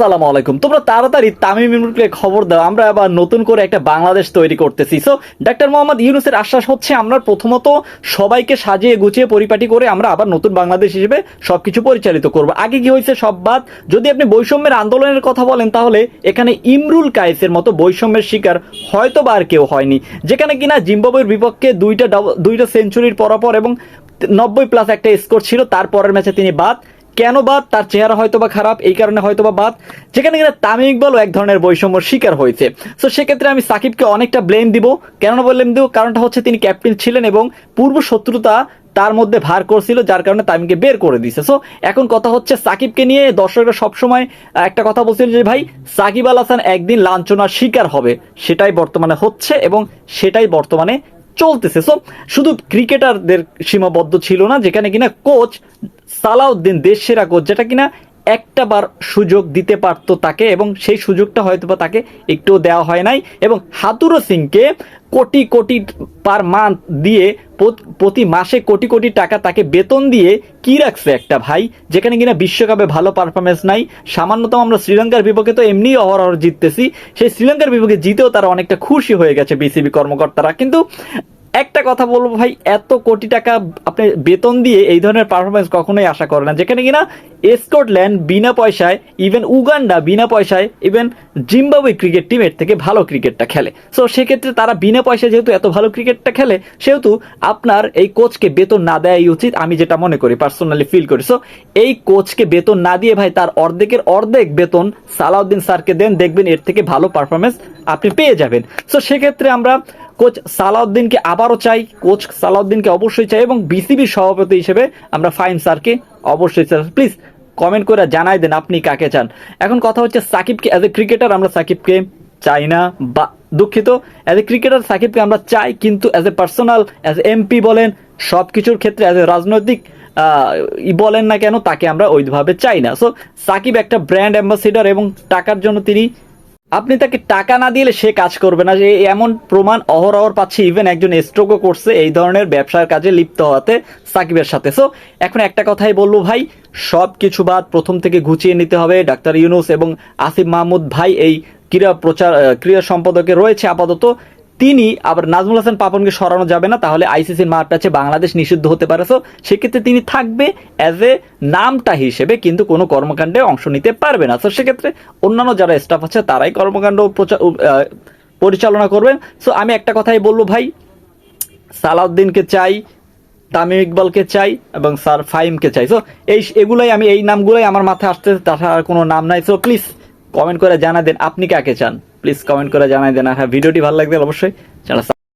আসসালামু আলাইকুম। তোমরা তাড়াতাড়ি তামিম ইমরুলকে খবর দাও, আমরা আবার নতুন করে একটা বাংলাদেশ তৈরি করতেছি। সো ডাক্তার মোহাম্মদ ইউনূসের আশ্বাস হচ্ছে আমরা প্রথমত সবাইকে সাজিয়ে গুছিয়ে পরিপাটি করে আমরা আবার নতুন বাংলাদেশ হিসেবে সবকিছু পরিচালিত করব। আগে কি হয়েছে সব বাদ। যদি আপনি বৈষম্যের আন্দোলনের কথা বলেন তাহলে এখানে ইমরুল কায়েসের মতো বৈষম্যের শিকার হয়তো বা আর কেউ হয়নি, যেখানে কিনা জিম্বাবুয়ের বিপক্ষে দুইটা সেঞ্চুরির পরপর এবং 90+ একটা স্কোর ছিল, তারপরের ম্যাচে তিনি বাদ। কেন বাদ? তার চেহারা হয়তো বা খারাপ, এই কারণে হয়তো বা বাদ। যেখানে কিনা তামিম ইকবালও এক ধরনের বৈষম্যর শিকার হয়েছে। সো সেক্ষেত্রে আমি সাকিবকে অনেকটা ব্লেম দিব। কেন ব্লেম দিব? কারণটা হচ্ছে তিনি ক্যাপ্টেন ছিলেন এবং পূর্ব শত্রুতা তার মধ্যে ভার করছিল, যার কারণে তামিমকে বের করে দিছে। সো এখন কথা হচ্ছে সাকিবকে নিয়ে দর্শকরা সবসময় একটা কথা বলছিল যে ভাই সাকিব আল হাসান একদিন লাঞ্ছনার শিকার হবে, সেটাই বর্তমানে হচ্ছে এবং সেটাই বর্তমানে চলতেছে। সো শুধু ক্রিকেটারদের সীমাবদ্ধ ছিল না, যেখানে কিনা কোচ সালাউদ্দিন দেশ সেরা কোচ, যেটা কিনা একটা বার সুযোগ দিতে পারতো তাকে এবং সেই সুযোগটা হয়তো বা তাকে একটুও দেওয়া হয় নাই। এবং হাতুরো সিংকে কোটি কোটি পার মান্থ দিয়ে প্রতি মাসে কোটি কোটি টাকা তাকে বেতন দিয়ে কি রাখছে একটা ভাই, যেখানে কিনা বিশ্বকাপে ভালো পারফরমেন্স নাই। সামান্যতম আমরা শ্রীলঙ্কার বিপক্ষে তো এমনি অহরহ জিততেছি, সেই শ্রীলঙ্কার বিপক্ষে জিতেও তারা অনেকটা খুশি হয়ে গেছে বিসিবি কর্মকর্তারা। কিন্তু একটা কথা বলবো ভাই, এত কোটি টাকা আপনি বেতন দিয়ে এই ধরনের পারফরমেন্স কখনোই আশা করে না, যেখানে কিনা স্কটল্যান্ড বিনা পয়সায়, ইভেন উগান্ডা বিনা পয়সায়, ইভেন জিম্বাবুয়ে ক্রিকেট টিম এর থেকে ভালো ক্রিকেটটা খেলে। সো সেক্ষেত্রে তারা বিনা পয়সায় যেহেতু এত ভালো ক্রিকেটটা খেলে, সেহেতু আপনার এই কোচকে বেতন না দেওয়াই উচিত, আমি যেটা মনে করি, পার্সোনালি ফিল করি। সো এই কোচকে বেতন না দিয়ে ভাই তার অর্ধেকের অর্ধেক বেতন সালাউদ্দিন স্যারকে দেন, দেখবেন এর থেকে ভালো পারফরমেন্স আপনি পেয়ে যাবেন। সো সেক্ষেত্রে আমরা কোচ সালাউদ্দিনকে আবারও চাই, কোচ সালাউদ্দিনকে অবশ্যই চাই এবং বিসিবির সভাপতি হিসেবে আমরা ফাহিম স্যারকে অবশ্যই চাই। প্লিজ কমেন্ট করে জানাই দেন আপনি কাকে চান। এখন কথা হচ্ছে সাকিবকে অ্যাজ এ ক্রিকেটার আমরা সাকিবকে চাই না, বা দুঃখিত, অ্যাজ এ ক্রিকেটার সাকিবকে আমরা চাই, কিন্তু as a personal, as MP বলেন, সব কিছুর ক্ষেত্রে অ্যাজ এ রাজনৈতিক বলেন না কেন, তাকে আমরা ওইভাবে চাই না। সো সাকিব একটা ব্র্যান্ড অ্যাম্বাসিডার এবং টাকার জন্য তিনি, আপনি তাকে টাকা না দিলে সে কাজ করবে না, যে এমন প্রমাণ অহরহ পাচ্ছি। ইভেন একজন স্ট্রোকও করছে এই ধরনের ব্যবসার কাজে লিপ্ত হওয়াতে সাকিবের সাথে। সো এখন একটা কথাই বলবো ভাই, সব কিছু বাদ প্রথম থেকে গুছিয়ে নিতে হবে। ডাক্তার ইউনূস এবং আসিফ মাহমুদ ভাই এই ক্রীড়া সম্পাদকে রয়েছে আপাতত, তিনি আবার নাজমুল হাসান পাপনকে সরানো যাবে না, তাহলে আইসিসির মাঠ ম্যাচে বাংলাদেশ নিষিদ্ধ হতে পারে। সো সেক্ষেত্রে তিনি থাকবে অ্যাজ এ নামটা হিসেবে, কিন্তু কোনো কর্মকাণ্ডে অংশ নিতে পারবে না। সো সেক্ষেত্রে অন্যান্য যারা স্টাফ আছে তারাই কর্মকাণ্ড পরিচালনা করবেন। সো আমি একটা কথাই বলবো ভাই, সালাউদ্দিনকে চাই, তামিম ইকবালকে চাই এবং স্যার ফাহিমকে চাই। সো এই নামগুলাই আমার মাথায় আসতে, তাছাড়া কোনো নাম নাই। সো প্লিজ কমেন্ট করে জানা দেন আপনি কাকে চান, প্লিজ কমেন্ট করে জানাই দেন। আর হ্যাঁ, ভিডিওটি ভালো লাগলে অবশ্যই চ্যানেল